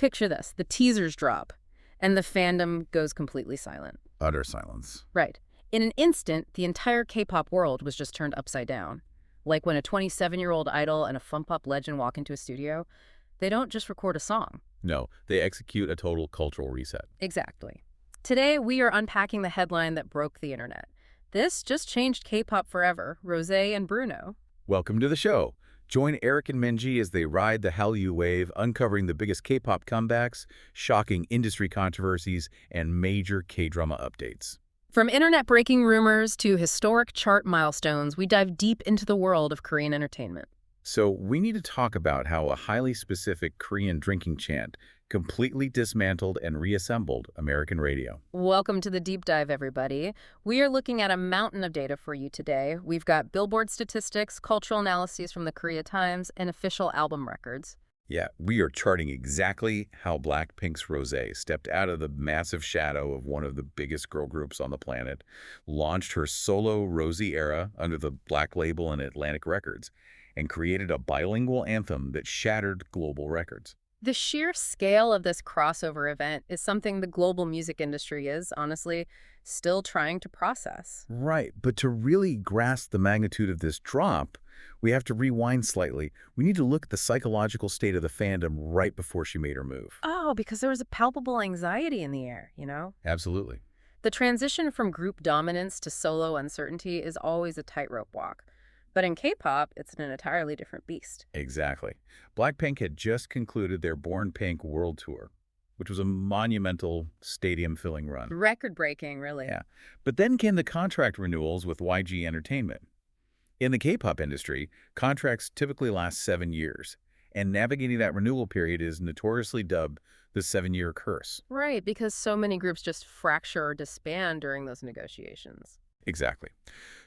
Picture this. The teasers drop, and the fandom goes completely silent. Utter silence. Right. In an instant, the entire K-pop world was just turned upside down. Like when a 27-year-old idol and a fun-pop legend walk into a studio, they don't just record a song. No, they execute a total cultural reset. Exactly. Today, we are unpacking the headline that broke the internet. This just changed K-pop forever, Rosé and Bruno. Welcome to the show. Join Eric and Minji as they ride the Hallyu wave, uncovering the biggest K-pop comebacks, shocking industry controversies, and major K-drama updates. From internet-breaking rumors to historic chart milestones, we dive deep into the world of Korean entertainment. So we need to talk about how a highly specific Korean drinking chant completely dismantled and reassembled American radio. Welcome to the deep dive, everybody. We are looking at a mountain of data for you today. We've got Billboard statistics, cultural analyses from the Korea Times, and official album records. Yeah, we are charting exactly how BLACKPINK's Rosé stepped out of the massive shadow of one of the biggest girl groups on the planet, launched her solo Rosie era under the Black label and Atlantic Records, and created a bilingual anthem that shattered global records. The sheer scale of this crossover event is something the global music industry is, honestly, still trying to process. Right, but to really grasp the magnitude of this drop, we have to rewind slightly. We need to look at the psychological state of the fandom right before she made her move. Oh, because there was a palpable anxiety in the air, Absolutely. The transition from group dominance to solo uncertainty is always a tightrope walk. But in K-pop, it's an entirely different beast. Exactly. BLACKPINK had just concluded their Born Pink World Tour, which was a monumental stadium-filling run. Record-breaking, really. Yeah. But then came the contract renewals with YG Entertainment. In the K-pop industry, contracts typically last 7 years, and navigating that renewal period is notoriously dubbed the 7-year curse. Right, because so many groups just fracture or disband during those negotiations. Exactly.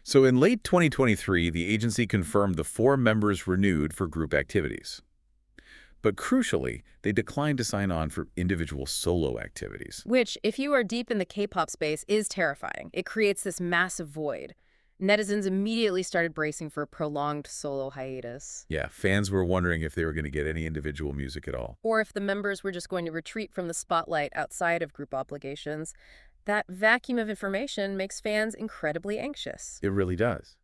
So in late 2023, the agency confirmed the 4 members renewed for group activities. But crucially, they declined to sign on for individual solo activities. Which, if you are deep in the K-pop space, is terrifying. It creates this massive void. Netizens immediately started bracing for a prolonged solo hiatus. Yeah, fans were wondering if they were going to get any individual music at all. Or if the members were just going to retreat from the spotlight outside of group obligations. That vacuum of information makes fans incredibly anxious. It really does.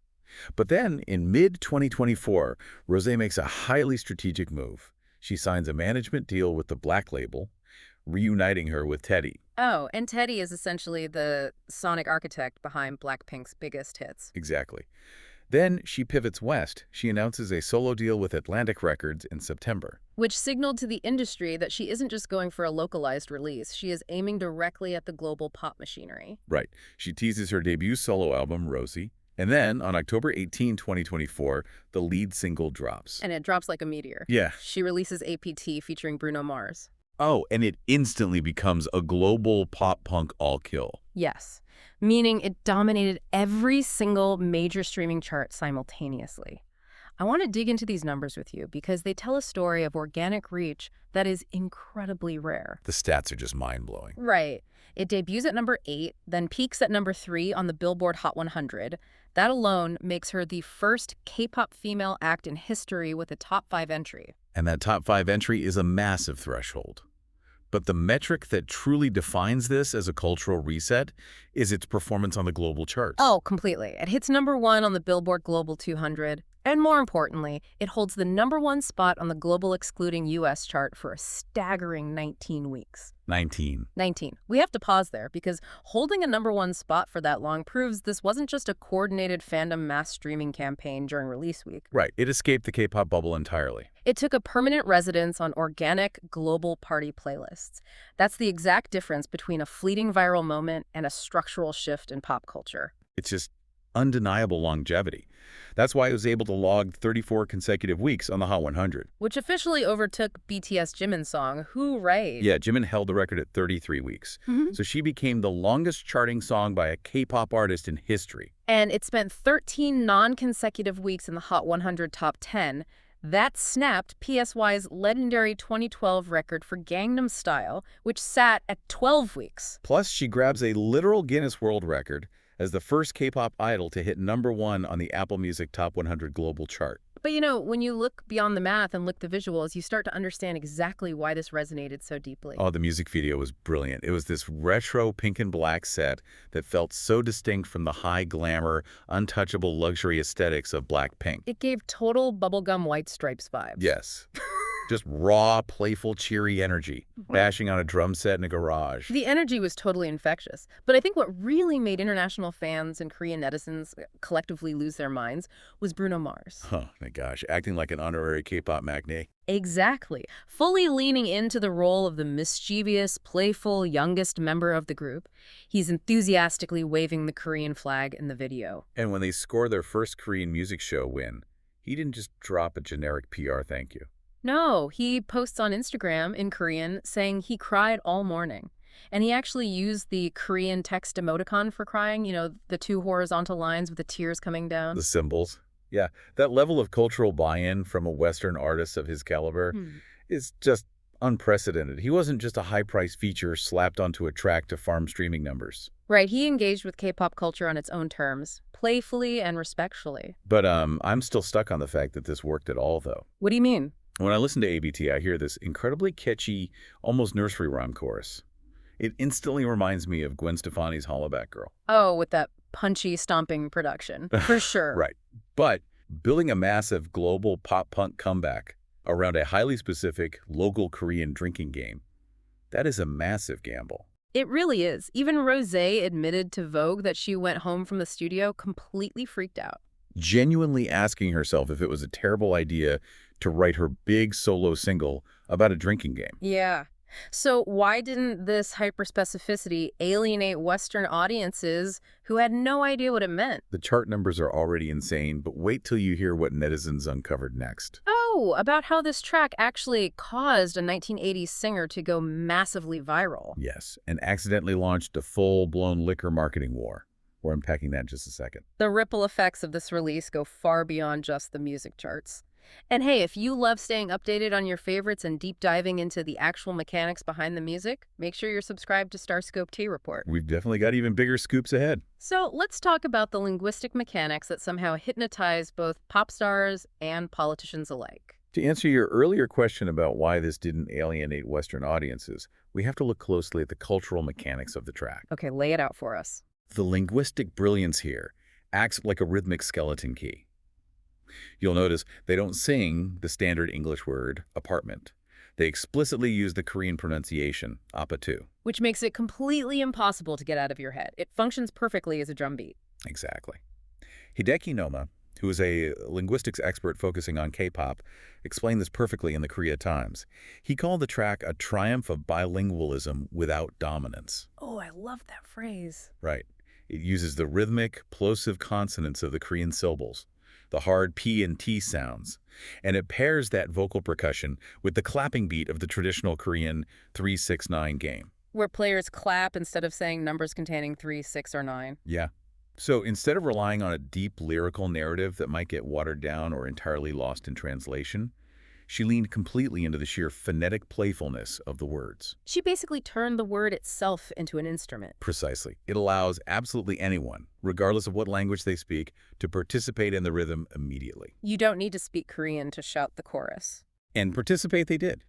But then, in mid-2024, Rosé makes a highly strategic move. She signs a management deal with the Black label, reuniting her with Teddy. Oh, and Teddy is essentially the sonic architect behind BLACKPINK's biggest hits. Exactly. Then she pivots west. She announces a solo deal with Atlantic Records in September. Which signaled to the industry that she isn't just going for a localized release. She is aiming directly at the global pop machinery. Right. She teases her debut solo album, Rosie. And then, on October 18, 2024, the lead single drops. And it drops like a meteor. Yeah. She releases Apateu featuring Bruno Mars. Oh, and it instantly becomes a global pop-punk all-kill. Yes, meaning it dominated every single major streaming chart simultaneously. I want to dig into these numbers with you because they tell a story of organic reach that is incredibly rare. The stats are just mind-blowing. Right. It debuts at number 8, then peaks at number 3 on the Billboard Hot 100. That alone makes her the first K-pop female act in history with a top 5 entry. And that top 5 entry is a massive threshold. But the metric that truly defines this as a cultural reset is its performance on the global charts. Oh, completely. It hits number 1 on the Billboard Global 200. And more importantly, it holds the number 1 spot on the global excluding U.S. chart for a staggering 19 weeks. 19. We have to pause there because holding a number 1 spot for that long proves this wasn't just a coordinated fandom mass streaming campaign during release week. Right. It escaped the K-pop bubble entirely. It took a permanent residence on organic global party playlists. That's the exact difference between a fleeting viral moment and a structural shift in pop culture. It's just undeniable longevity. That's why it was able to log 34 consecutive weeks on the Hot 100. Which officially overtook BTS Jimin's song, Hooray! Yeah, Jimin held the record at 33 weeks. So she became the longest charting song by a K-pop artist in history. And it spent 13 non-consecutive weeks in the Hot 100 top 10. That snapped PSY's legendary 2012 record for Gangnam Style, which sat at 12 weeks. Plus, she grabs a literal Guinness World Record as the first K-pop idol to hit number 1 on the Apple Music Top 100 global chart. But when you look beyond the math and look at the visuals, you start to understand exactly why this resonated so deeply. Oh, the music video was brilliant. It was this retro pink and black set that felt so distinct from the high glamour, untouchable luxury aesthetics of BLACKPINK. It gave total bubblegum White Stripes vibes. Yes. Just raw, playful, cheery energy, bashing on a drum set in a garage. The energy was totally infectious. But I think what really made international fans and Korean netizens collectively lose their minds was Bruno Mars. Oh, my gosh. Acting like an honorary K-pop magnate. Exactly. Fully leaning into the role of the mischievous, playful, youngest member of the group, he's enthusiastically waving the Korean flag in the video. And when they score their first Korean music show win, he didn't just drop a generic PR thank you. No, he posts on Instagram in Korean saying he cried all morning. And he actually used the Korean text emoticon for crying, the two horizontal lines with the tears coming down. The symbols. Yeah, that level of cultural buy-in from a Western artist of his caliber is just unprecedented. He wasn't just a high-priced feature slapped onto a track to farm streaming numbers. Right, he engaged with K-pop culture on its own terms, playfully and respectfully. But I'm still stuck on the fact that this worked at all, though. What do you mean? When I listen to ABT, I hear this incredibly catchy, almost nursery rhyme chorus. It instantly reminds me of Gwen Stefani's Hollaback Girl. Oh, with that punchy, stomping production. For sure. Right. But building a massive global pop-punk comeback around a highly specific local Korean drinking game, that is a massive gamble. It really is. Even Rosé admitted to Vogue that she went home from the studio completely freaked out. Genuinely asking herself if it was a terrible idea to write her big solo single about a drinking game. Yeah. So why didn't this hyperspecificity alienate Western audiences who had no idea what it meant? The chart numbers are already insane, but wait till you hear what netizens uncovered next. Oh, about how this track actually caused a 1980s singer to go massively viral. Yes, and accidentally launched a full-blown liquor marketing war. We're unpacking that in just a second. The ripple effects of this release go far beyond just the music charts. And hey, if you love staying updated on your favorites and deep diving into the actual mechanics behind the music, make sure you're subscribed to StarScope K-Report. We've definitely got even bigger scoops ahead. So let's talk about the linguistic mechanics that somehow hypnotize both pop stars and politicians alike. To answer your earlier question about why this didn't alienate Western audiences, we have to look closely at the cultural mechanics of the track. Okay, lay it out for us. The linguistic brilliance here acts like a rhythmic skeleton key. You'll notice they don't sing the standard English word, apartment. They explicitly use the Korean pronunciation, Apateu. Which makes it completely impossible to get out of your head. It functions perfectly as a drum beat. Exactly. Hideki Noma, who is a linguistics expert focusing on K-pop, explained this perfectly in the Korea Times. He called the track a triumph of bilingualism without dominance. Oh, I love that phrase. Right. It uses the rhythmic, plosive consonants of the Korean syllables, the hard P and T sounds, and it pairs that vocal percussion with the clapping beat of the traditional Korean 3-6-9 game. Where players clap instead of saying numbers containing 3, 6, or 9. Yeah. So instead of relying on a deep lyrical narrative that might get watered down or entirely lost in translation, she leaned completely into the sheer phonetic playfulness of the words. She basically turned the word itself into an instrument. Precisely. It allows absolutely anyone, regardless of what language they speak, to participate in the rhythm immediately. You don't need to speak Korean to shout the chorus. And participate they did.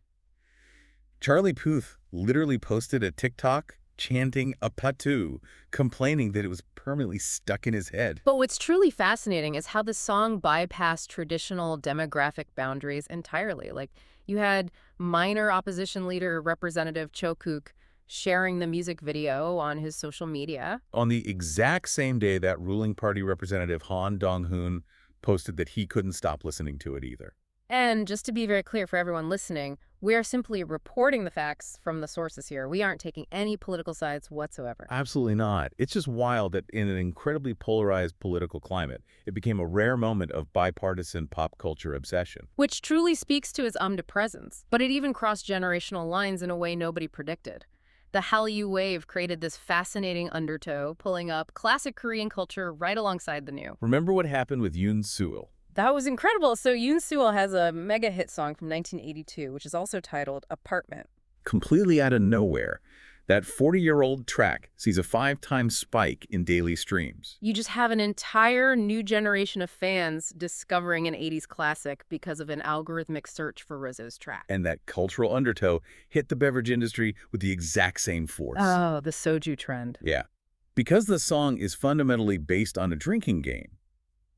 Charlie Puth literally posted a TikTok chanting Apateu, complaining that it was permanently stuck in his head. But what's truly fascinating is how the song bypassed traditional demographic boundaries entirely. Like, you had minor opposition leader Representative Cho Kook sharing the music video on his social media. On the exact same day that ruling party representative Han Dong-hoon posted that he couldn't stop listening to it either. And just to be very clear for everyone listening, we are simply reporting the facts from the sources here. We aren't taking any political sides whatsoever. Absolutely not. It's just wild that in an incredibly polarized political climate, it became a rare moment of bipartisan pop culture obsession. Which truly speaks to its omnipresence. But it even crossed generational lines in a way nobody predicted. The Hallyu wave created this fascinating undertow, pulling up classic Korean culture right alongside the new. Remember what happened with Yoon Soo-il? That was incredible. So Yoon Soo-il has a mega hit song from 1982, which is also titled Apartment. Completely out of nowhere, That 40-year-old track sees a 5-time spike in daily streams. You just have an entire new generation of fans discovering an 80s classic because of an algorithmic search for Rosé's track. And that cultural undertow hit the beverage industry with the exact same force. Oh, the soju trend. Yeah. Because the song is fundamentally based on a drinking game,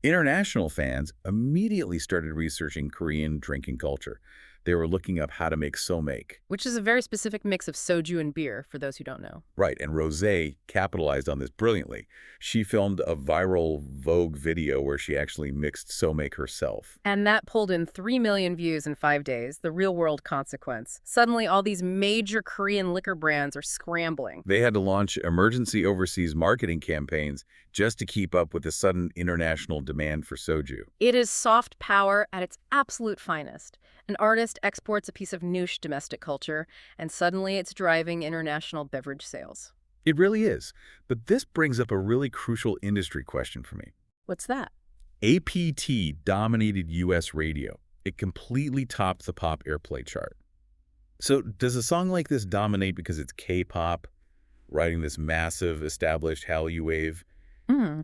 international fans immediately started researching Korean drinking culture. They were looking up how to make somek. Which is a very specific mix of soju and beer, for those who don't know. Right, and Rosé capitalized on this brilliantly. She filmed a viral Vogue video where she actually mixed somek herself. And that pulled in 3 million views in 5 days, the real-world consequence. Suddenly, all these major Korean liquor brands are scrambling. They had to launch emergency overseas marketing campaigns just to keep up with the sudden international demand for soju. It is soft power at its absolute finest. An artist exports a piece of niche domestic culture, and suddenly it's driving international beverage sales. It really is. But this brings up a really crucial industry question for me. What's that? APT dominated U.S. radio. It completely topped the pop airplay chart. So does a song like this dominate because it's K-pop, riding this massive established Hallyu wave?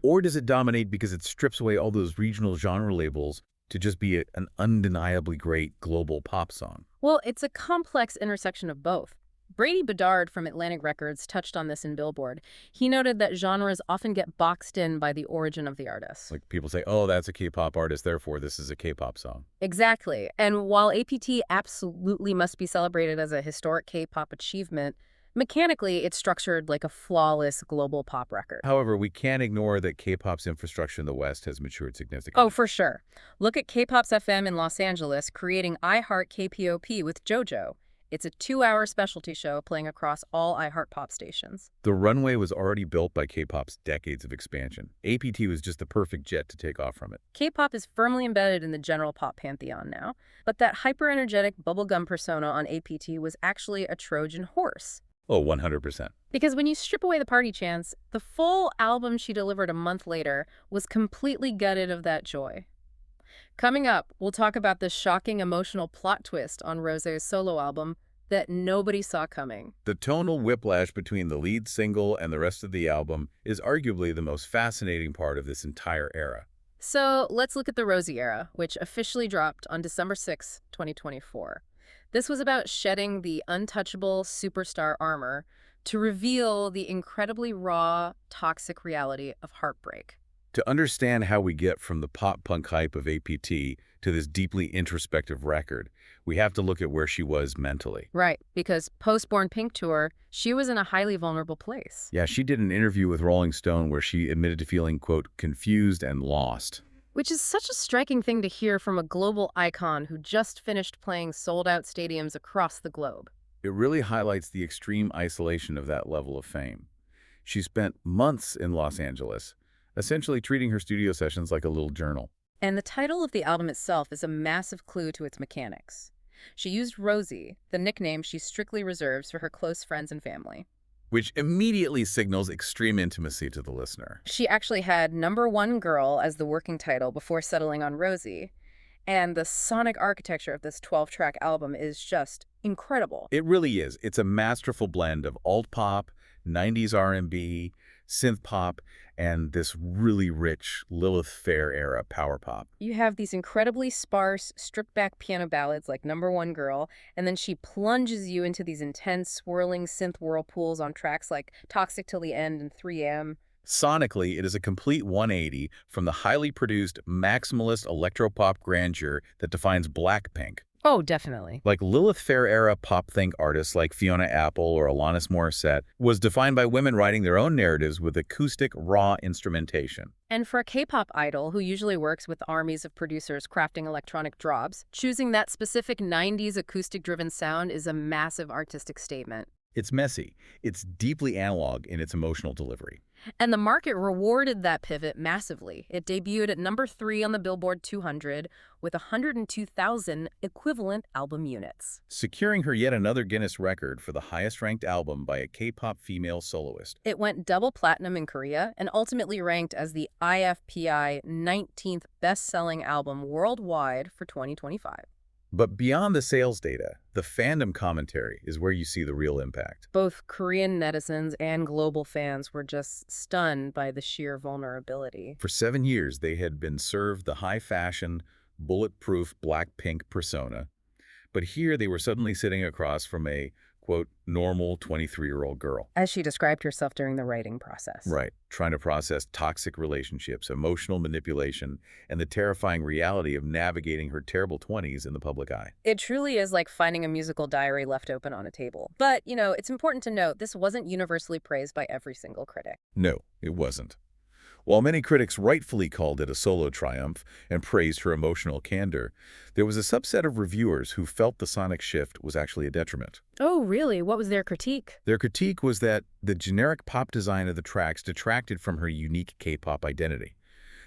Or does it dominate because it strips away all those regional genre labels to just be an undeniably great global pop song? Well, it's a complex intersection of both. Brady Bedard from Atlantic Records touched on this in Billboard. He noted that genres often get boxed in by the origin of the artist. Like people say, oh, that's a K-pop artist, therefore this is a K-pop song. Exactly. And while APT absolutely must be celebrated as a historic K-pop achievement, mechanically, it's structured like a flawless global pop record. However, we can't ignore that K-pop's infrastructure in the West has matured significantly. Oh, for sure. Look at K-pop's FM in Los Angeles creating iHeart KPOP with JoJo. It's a 2-hour specialty show playing across all iHeart pop stations. The runway was already built by K-pop's decades of expansion. APT was just the perfect jet to take off from it. K-pop is firmly embedded in the general pop pantheon now, but that hyper-energetic bubblegum persona on APT was actually a Trojan horse. Oh, 100%. Because when you strip away the party chants, the full album she delivered a month later was completely gutted of that joy. Coming up, we'll talk about the shocking emotional plot twist on Rosé's solo album that nobody saw coming. The tonal whiplash between the lead single and the rest of the album is arguably the most fascinating part of this entire era. So let's look at the Rosie era, which officially dropped on December 6, 2024. This was about shedding the untouchable superstar armor to reveal the incredibly raw, toxic reality of heartbreak. To understand how we get from the pop-punk hype of APT to this deeply introspective record, we have to look at where she was mentally. Right, because post-Born Pink tour, she was in a highly vulnerable place. Yeah, she did an interview with Rolling Stone where she admitted to feeling, quote, confused and lost. Which is such a striking thing to hear from a global icon who just finished playing sold-out stadiums across the globe. It really highlights the extreme isolation of that level of fame. She spent months in Los Angeles, essentially treating her studio sessions like a little journal. And the title of the album itself is a massive clue to its mechanics. She used Rosie, the nickname she strictly reserves for her close friends and family. Which immediately signals extreme intimacy to the listener. She actually had Number One Girl as the working title before settling on Rosie. And the sonic architecture of this 12-track album is just incredible. It really is. It's a masterful blend of alt-pop, 90s R&B, synth-pop, and this really rich Lilith Fair-era power pop. You have these incredibly sparse, stripped-back piano ballads like Number One Girl, and then she plunges you into these intense, swirling synth whirlpools on tracks like Toxic Till the End and 3am. Sonically, it is a complete 180 from the highly produced, maximalist electropop grandeur that defines BLACKPINK. Oh, definitely. Like Lilith Fair-era pop-think artists like Fiona Apple or Alanis Morissette was defined by women writing their own narratives with acoustic, raw instrumentation. And for a K-pop idol who usually works with armies of producers crafting electronic drops, choosing that specific 90s acoustic-driven sound is a massive artistic statement. It's messy. It's deeply analog in its emotional delivery. And the market rewarded that pivot massively. It debuted at number 3 on the Billboard 200 with 102,000 equivalent album units. Securing her yet another Guinness record for the highest-ranked album by a K-pop female soloist. It went double platinum in Korea and ultimately ranked as the IFPI 19th best-selling album worldwide for 2025. But beyond the sales data, the fandom commentary is where you see the real impact. Both Korean netizens and global fans were just stunned by the sheer vulnerability. For 7 years, they had been served the high-fashion, bulletproof BLACKPINK persona, but here they were suddenly sitting across from a, quote, normal 23-year-old girl. As she described herself during the writing process. Right, trying to process toxic relationships, emotional manipulation, and the terrifying reality of navigating her terrible 20s in the public eye. It truly is like finding a musical diary left open on a table. But, it's important to note this wasn't universally praised by every single critic. No, it wasn't. While many critics rightfully called it a solo triumph and praised her emotional candor, there was a subset of reviewers who felt the sonic shift was actually a detriment. Oh, really? What was their critique? Their critique was that the generic pop design of the tracks detracted from her unique K-pop identity.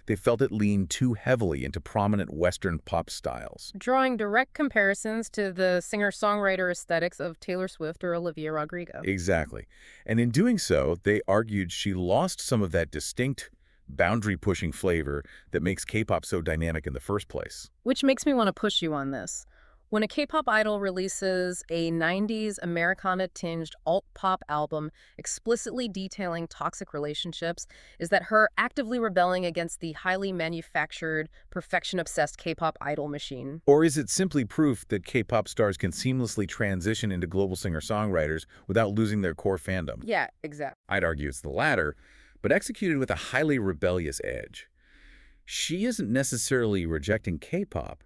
They felt it leaned too heavily into prominent Western pop styles. Drawing direct comparisons to the singer-songwriter aesthetics of Taylor Swift or Olivia Rodrigo. Exactly. And in doing so, they argued she lost some of that distinct, boundary-pushing flavor that makes K-pop so dynamic in the first place. Which makes me want to push you on this. When a K-pop idol releases a 90s Americana-tinged alt-pop album explicitly detailing toxic relationships, is that her actively rebelling against the highly manufactured, perfection-obsessed K-pop idol machine? Or is it simply proof that K-pop stars can seamlessly transition into global singer-songwriters without losing their core fandom? Yeah, exactly. I'd argue it's the latter, but executed with a highly rebellious edge. She isn't necessarily rejecting K-pop.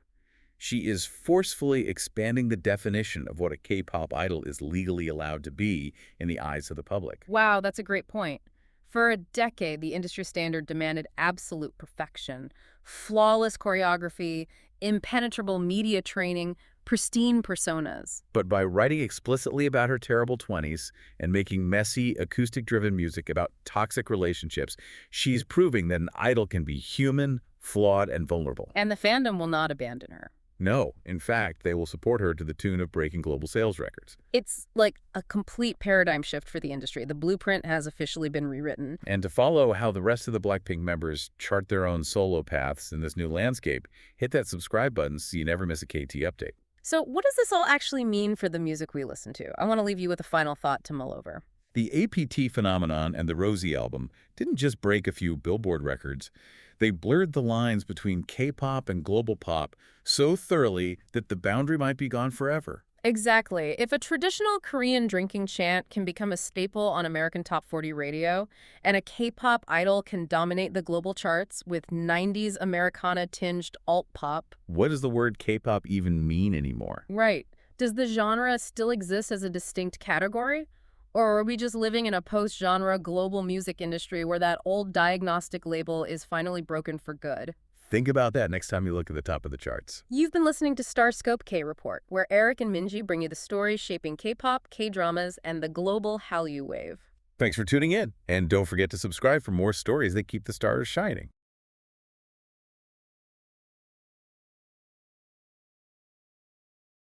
She is forcefully expanding the definition of what a K-pop idol is legally allowed to be in the eyes of the public. Wow, that's a great point. For a decade, the industry standard demanded absolute perfection, flawless choreography, impenetrable media training, pristine personas. But by writing explicitly about her terrible 20s and making messy, acoustic-driven music about toxic relationships, she's proving that an idol can be human, flawed, and vulnerable. And the fandom will not abandon her. No, in fact, they will support her to the tune of breaking global sales records. It's like a complete paradigm shift for the industry. The blueprint has officially been rewritten. And to follow how the rest of the BLACKPINK members chart their own solo paths in this new landscape, hit that subscribe button so you never miss a KT update. So what does this all actually mean for the music we listen to? I want to leave you with a final thought to mull over. The Apateu phenomenon and the Rosie album didn't just break a few Billboard records. They blurred the lines between K-pop and global pop so thoroughly that the boundary might be gone forever. Exactly. If a traditional Korean drinking chant can become a staple on American Top 40 radio, and a K-pop idol can dominate the global charts with 90s Americana-tinged alt-pop. What does the word K-pop even mean anymore? Right. Does the genre still exist as a distinct category? Or are we just living in a post-genre global music industry where that old diagnostic label is finally broken for good? Think about that next time you look at the top of the charts. You've been listening to StarScope K-Report, where Eric and Minji bring you the stories shaping K-pop, K-dramas, and the global Hallyu wave. Thanks for tuning in, and don't forget to subscribe for more stories that keep the stars shining.